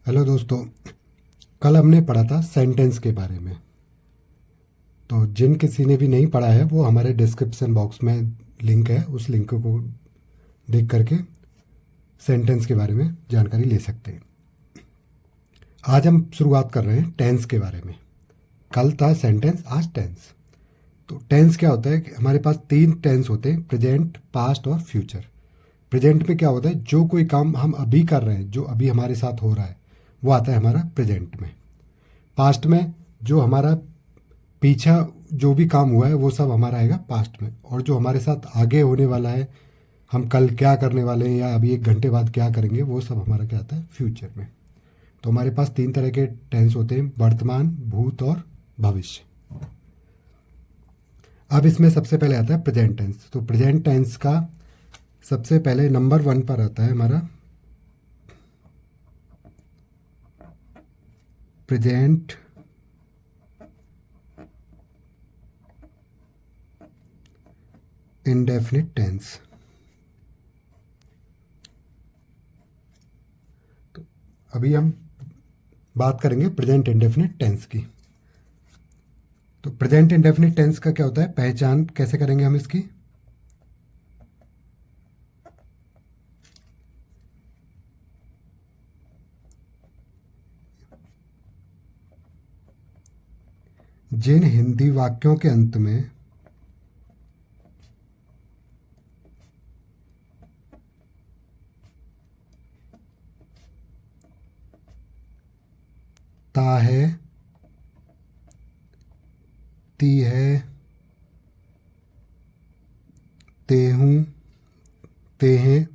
Hello दोस्तों। कल हमने पढ़ा था सेंटेंस के बारे में। तो जिन किसी ने भी नहीं पढ़ा है वो हमारे डिस्क्रिप्शन बॉक्स में लिंक है, उस लिंक को देख करके सेंटेंस के बारे में जानकारी ले सकते हैं। आज हम शुरुआत कर रहे हैं टेंस के बारे में। कल था सेंटेंस, आज टेंस। तो टेंस क्या होता है कि हमारे पास तीन टेंस होते हैं, प्रेजेंट, पास्ट और फ्यूचर। प्रेजेंट में क्या होता है, जो कोई काम हम अभी कर रहे हैं, जो अभी हमारे साथ हो रहा है, वो आता है हमारा प्रेजेंट में। पास्ट में जो हमारा पीछा जो भी काम हुआ है वो सब हमारा आएगा पास्ट में, और जो हमारे साथ आगे होने वाला है, हम कल क्या करने वाले हैं या अभी एक घंटे बाद क्या करेंगे, वो सब हमारा क्या आता है फ्यूचर में। तो हमारे पास तीन तरह के टेंस होते हैं, वर्तमान, भूत और भविष्य। अब इसमें सबसे पहले आता है प्रेजेंट टेंस। तो प्रेजेंट टेंस का सबसे पहले नंबर 1 पर आता है हमारा प्रेजेंट इंडेफिनिट टेंस। तो अभी हम बात करेंगे प्रेजेंट इंडेफिनिट टेंस की। तो प्रेजेंट इंडेफिनिट टेंस का क्या होता है, पहचान कैसे करेंगे हम इसकी। जिन हिंदी वाक्यों के अंत में ता है, ती है, ते हूँ, ते हैं,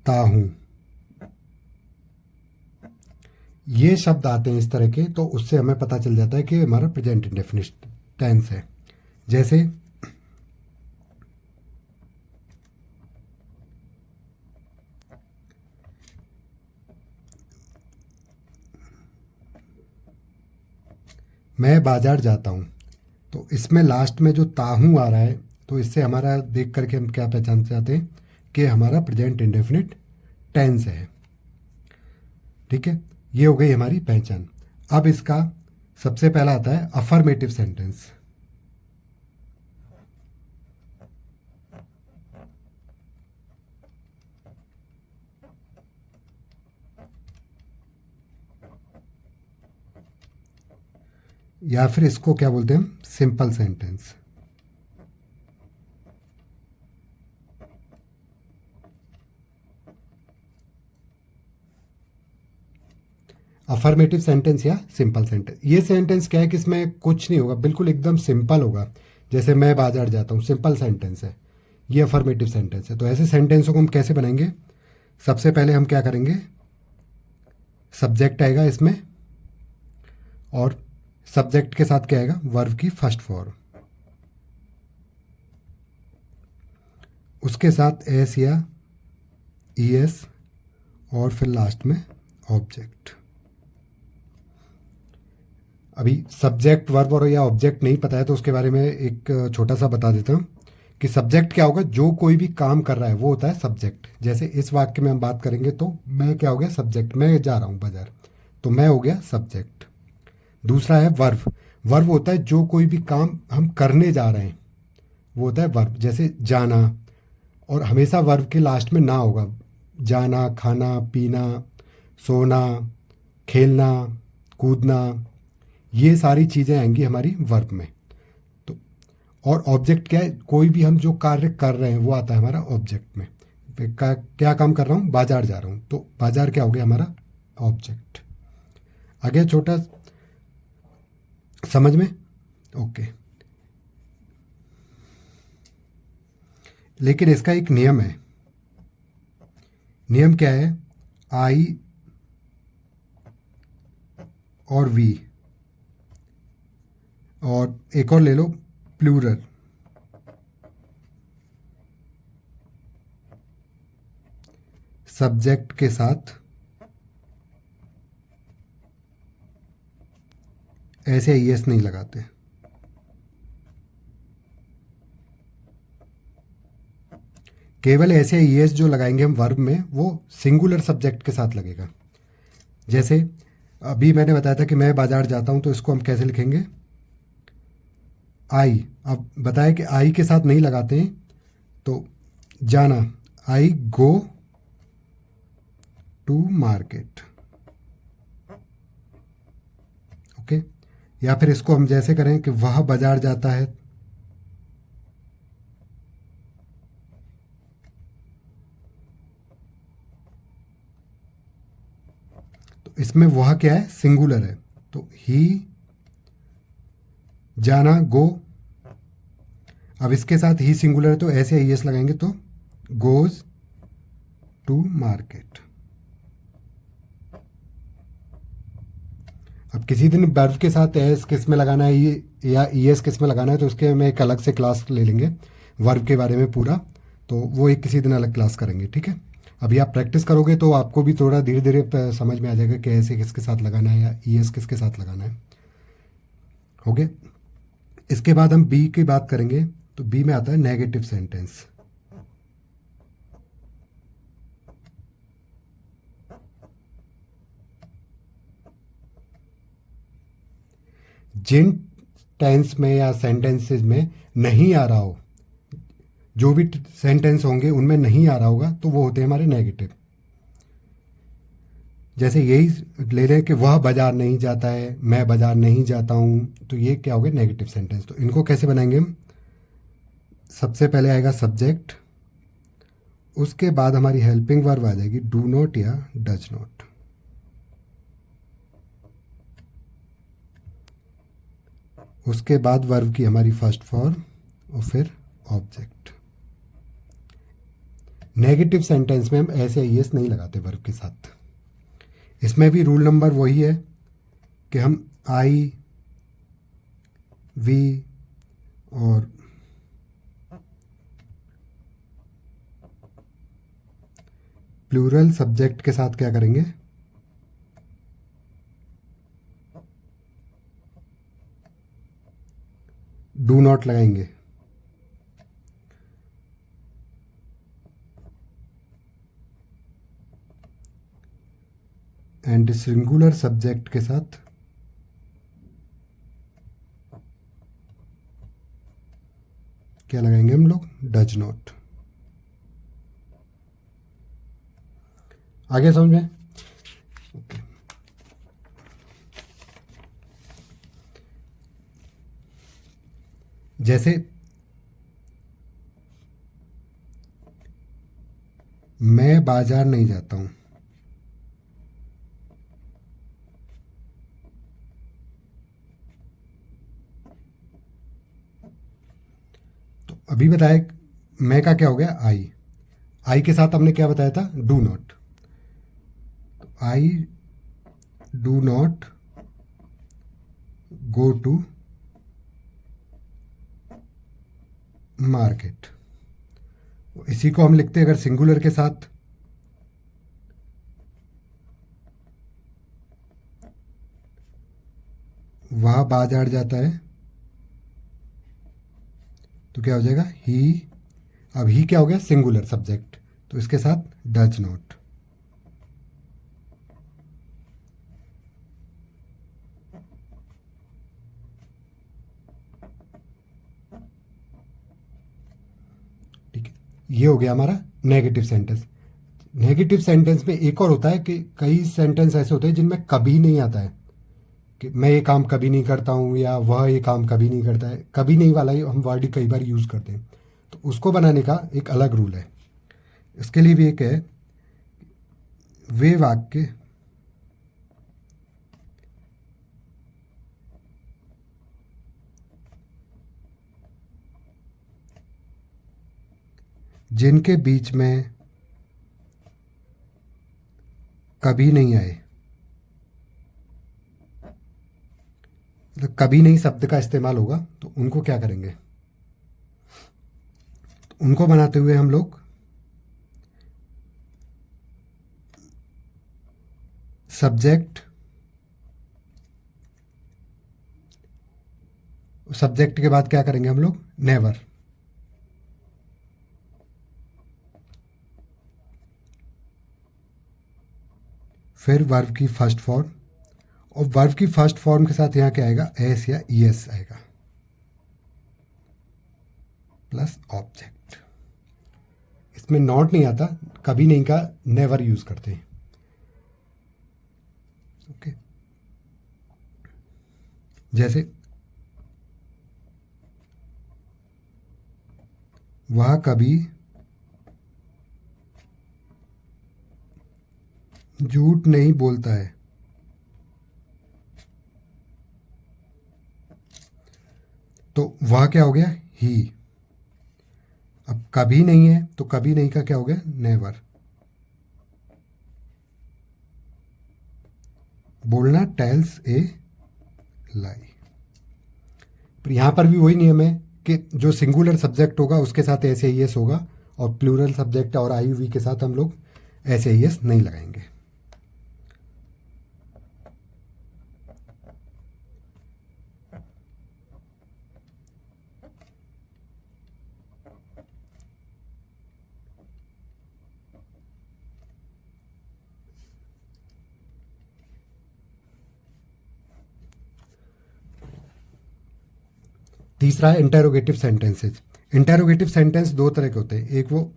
ता हूँ, ये शब्द आते हैं इस तरह के, तो उससे हमें पता चल जाता है कि हमारा प्रेजेंट इंडेफिनिट टेंस है। जैसे मैं बाजार जाता हूँ, तो इसमें लास्ट में जो ताहू आ रहा है, तो इससे हमारा देख करके हम क्या पहचान जाते हैं कि हमारा प्रेजेंट इंडेफिनिट टेंस है। ठीक है, ये हो गई हमारी पहचान। अब इसका सबसे पहला आता है अफर्मेटिव सेंटेंस। या फिर इसको क्या बोलते हैं हम, सिंपल सेंटेंस। अफर्मेटिव सेंटेंस या सिंपल सेंटेंस, ये सेंटेंस क्या है कि इसमें कुछ नहीं होगा, बिल्कुल एकदम सिंपल होगा। जैसे मैं बाजार जाता हूँ, सिंपल सेंटेंस है, ये अफर्मेटिव सेंटेंस है। तो ऐसे सेंटेंसों को हम कैसे बनाएंगे, सबसे पहले हम क्या करेंगे, सब्जेक्ट आएगा इसमें, और सब्जेक्ट के साथ क्या आएगा, वर्ब की फर्स्ट फॉर्म, उसके साथ एस या ई एस, और फिर लास्ट में ऑब्जेक्ट। अभी सब्जेक्ट, वर्ब और या ऑब्जेक्ट नहीं पता है तो उसके बारे में एक छोटा सा बता देता हूँ कि सब्जेक्ट क्या होगा, जो कोई भी काम कर रहा है वो होता है सब्जेक्ट। जैसे इस वाक्य में हम बात करेंगे तो मैं क्या हो गया, सब्जेक्ट, मैं जा रहा हूँ बाजार, तो मैं हो गया सब्जेक्ट। दूसरा है वर्ब। वर्ब होता है जो कोई भी काम हम करने जा रहे हैं, वो होता है वर्ब। जैसे जाना, और हमेशा वर्ब के लास्ट में ना होगा, जाना, खाना, पीना, सोना, खेलना, कूदना, ये सारी चीज़ें आएंगी हमारी वर्ब में। तो और ऑब्जेक्ट क्या है, कोई भी हम जो कार्य कर रहे हैं वो आता है हमारा ऑब्जेक्ट में। क्या काम कर रहा हूँ, बाजार जा रहा हूँ, तो बाजार क्या हो गया हमारा ऑब्जेक्ट। आगे छोटा, समझ में, ओके। लेकिन इसका एक नियम है। नियम क्या है, आई और वी, और एक और ले लो, प्लूरल, सब्जेक्ट के साथ ऐसे ई एस नहीं लगाते। केवल ऐसे ईएस जो लगाएंगे हम वर्ब में वो सिंगुलर सब्जेक्ट के साथ लगेगा। जैसे अभी मैंने बताया था कि मैं बाजार जाता हूँ, तो इसको हम कैसे लिखेंगे, आई। अब बताया कि आई के साथ नहीं लगाते हैं, तो जाना, आई गो टू मार्केट। ओके। या फिर इसको हम जैसे करें कि वह बाजार जाता है, तो इसमें वह क्या है, सिंगुलर है, तो ही, जाना, गो। अब इसके साथ ही सिंगुलर है तो ऐसे आई एस लगाएंगे, तो गोज टू मार्केट। अब किसी दिन वर्ब के साथ एस किस में लगाना है ये या ई एस किस में लगाना है, तो उसके हम एक अलग से क्लास ले लेंगे वर्ब के बारे में पूरा, तो वो एक किसी दिन अलग क्लास करेंगे, ठीक है। अभी आप प्रैक्टिस करोगे तो आपको भी थोड़ा धीरे धीरे समझ में आ जाएगा कि ऐसे किसके साथ लगाना है या ई एस किसके साथ लगाना है। हो गया। इसके बाद हम बी की बात करेंगे, तो बी में आता है नेगेटिव सेंटेंस। जिन टेंस में या सेंटेंसेस में नहीं आ रहा हो, जो भी सेंटेंस होंगे उनमें नहीं आ रहा होगा, तो वो होते हैं हमारे नेगेटिव। जैसे यही ले लें कि वह बाजार नहीं जाता है, मैं बाजार नहीं जाता हूँ, तो ये क्या हो गया, नेगेटिव सेंटेंस। तो इनको कैसे बनाएंगे हम, सबसे पहले आएगा सब्जेक्ट, उसके बाद हमारी हेल्पिंग वर्ब आ जाएगी डू नॉट या डज नॉट। उसके बाद वर्ब की हमारी फर्स्ट फॉर्म और फिर ऑब्जेक्ट। नेगेटिव सेंटेंस में हम ऐसे यस नहीं लगाते वर्ब के साथ। इसमें भी रूल नंबर वही है कि हम आई, वी और प्लूरल सब्जेक्ट के साथ क्या करेंगे, डू नॉट लगाएंगे। एंड सिंगुलर सब्जेक्ट के साथ क्या लगाएंगे हम लोग, डज नॉट। आगे समझ में? ओके। जैसे मैं बाजार नहीं जाता हूं, तो अभी बताया मैं का क्या हो गया, आई। आई के साथ हमने क्या बताया था, डू नॉट। तो I do not go to market. इसी को हम लिखते हैं अगर सिंगुलर के साथ, वह बाजार जाता है, तो क्या हो जाएगा, ही। अब ही क्या हो गया, सिंगुलर सब्जेक्ट, तो इसके साथ डज नॉट। ठीक है, ये हो गया हमारा नेगेटिव सेंटेंस। नेगेटिव सेंटेंस में एक और होता है कि कई सेंटेंस ऐसे होते हैं जिनमें कभी नहीं आता है, कि मैं ये काम कभी नहीं करता हूँ या वह ये काम कभी नहीं करता है। कभी नहीं वाला ही हम वर्ड कई बार यूज़ करते हैं, तो उसको बनाने का एक अलग रूल है। इसके लिए भी एक है, वे वाक्य जिनके बीच में कभी नहीं आए, मतलब कभी नहीं शब्द का इस्तेमाल होगा, तो उनको क्या करेंगे, तो उनको बनाते हुए हम लोग सब्जेक्ट, सब्जेक्ट के बाद क्या करेंगे हम लोग, नेवर। फिर वर्ब की फर्स्ट फॉर्म, और वर्ब की फर्स्ट फॉर्म के साथ यहाँ क्या आएगा, एस या ईएस आएगा, प्लस ऑब्जेक्ट। इसमें नॉट नहीं आता, कभी नहीं का नेवर यूज करते हैं। ओके, जैसे वह कभी झूठ नहीं बोलता है। तो वह क्या हो गया, ही। अब कभी नहीं है तो कभी नहीं का क्या हो गया, नेवर। बोलना, टेल्स ए लाई। पर यहां पर भी वही नियम है कि जो सिंगुलर सब्जेक्ट होगा उसके साथ ऐसे ही एस होगा, और प्लूरल सब्जेक्ट और आई वी के साथ हम लोग ऐसे ही एस नहीं लगाएंगे। तीसरा है इंटेरोगेटिव सेंटेंसेज। इंटेरोगेटिव सेंटेंस दो तरह के होते हैं, एक वो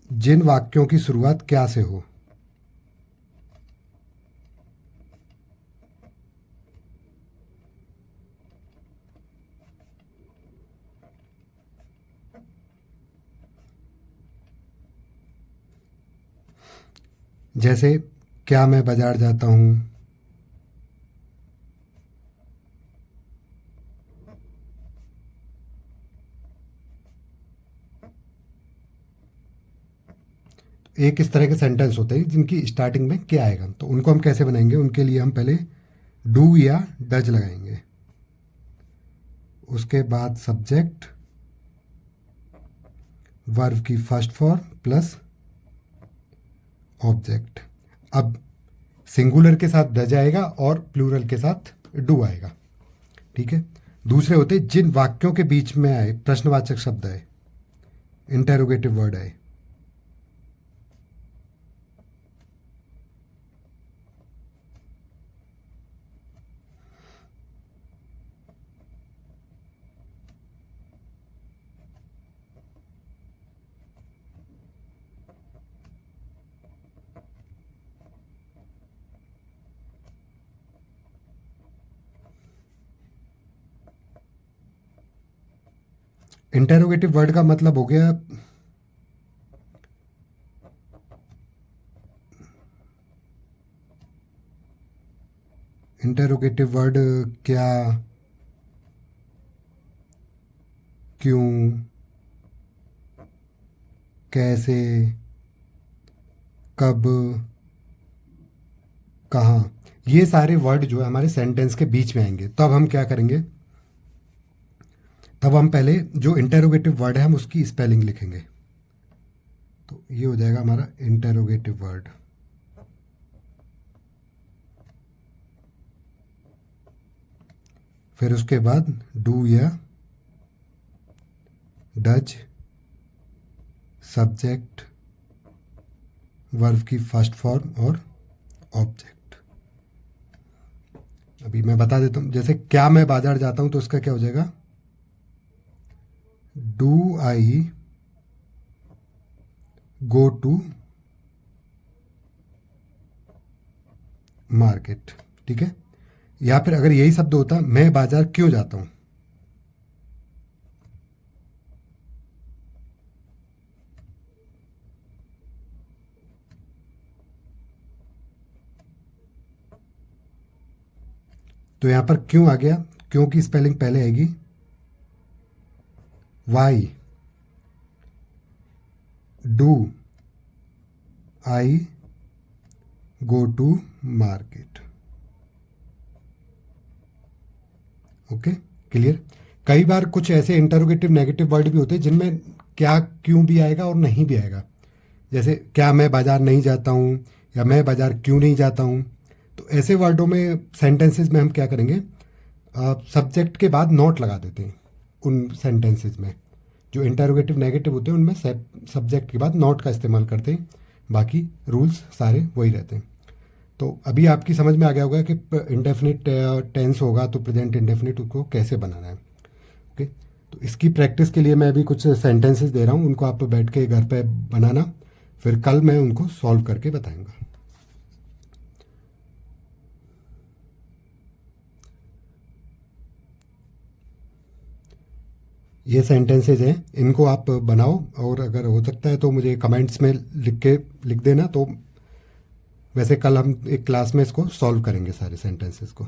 जिन वाक्यों की शुरुआत क्या से हो, जैसे क्या मैं बाजार जाता हूं, एक इस तरह के सेंटेंस होते हैं जिनकी स्टार्टिंग में क्या आएगा। तो उनको हम कैसे बनाएंगे, उनके लिए हम पहले डू या डज लगाएंगे, उसके बाद सब्जेक्ट, वर्ब की फर्स्ट फॉर्म प्लस ऑब्जेक्ट। अब सिंगुलर के साथ डज आएगा और प्लूरल के साथ डू आएगा। ठीक है। दूसरे होते जिन वाक्यों के बीच में आए प्रश्नवाचक शब्द आए, इंटेरोगेटिव वर्ड आए। इंटेरोगेटिव वर्ड का मतलब हो गया इंटेरोगेटिव वर्ड क्या, क्यों, कैसे, कब, कहाँ, ये सारे वर्ड जो है हमारे सेंटेंस के बीच में आएंगे। तब हम क्या करेंगे, तब हम पहले जो इंटेरोगेटिव वर्ड है हम उसकी स्पेलिंग लिखेंगे। तो ये हो जाएगा हमारा इंटेरोगेटिव वर्ड। फिर उसके बाद डू या डज, सब्जेक्ट, वर्ब की फर्स्ट फॉर्म और ऑब्जेक्ट। अभी मैं बता देता हूँ, जैसे क्या मैं बाजार जाता हूँ तो उसका क्या हो जाएगा, do I go to market. ठीक है। या फिर अगर यही शब्द होता मैं बाजार क्यों जाता हूं, तो यहां पर क्यों आ गया, क्यों की स्पेलिंग पहले आएगी Y, do I go to market. Okay, clear. कई बार कुछ ऐसे इंटरोगेटिव नेगेटिव वर्ड भी होते हैं जिनमें क्या क्यों भी आएगा और नहीं भी आएगा। जैसे क्या मैं बाजार नहीं जाता हूँ या मैं बाजार क्यों नहीं जाता हूँ। तो ऐसे वर्डों में सेंटेंसेस में हम क्या करेंगे, सब्जेक्ट के बाद नॉट लगा देते हैं। उन सेंटेंसेस में जो इंटरोगेटिव नेगेटिव होते हैं उनमें सब्जेक्ट के बाद नॉट का इस्तेमाल करते हैं, बाकी रूल्स सारे वही रहते हैं। तो अभी आपकी समझ में आ गया होगा कि इंडेफिनिट टेंस होगा तो प्रेजेंट इंडेफिनिट उसको कैसे बनाना है। ओके, तो इसकी प्रैक्टिस के लिए मैं अभी कुछ सेंटेंसेस दे रहा हूँ, उनको आप बैठ के घर पे बनाना, फिर कल मैं उनको सॉल्व करके बताऊंगा। ये सेंटेंसेज हैं, इनको आप बनाओ, और अगर हो सकता है तो मुझे कमेंट्स में लिख देना। तो वैसे कल हम एक क्लास में इसको सॉल्व करेंगे सारे सेंटेंसेस को।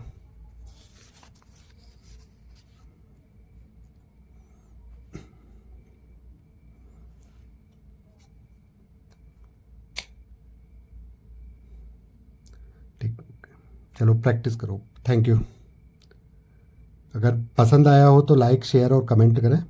ठीक, चलो प्रैक्टिस करो। Thank you. अगर पसंद आया हो तो लाइक शेयर और कमेंट करें।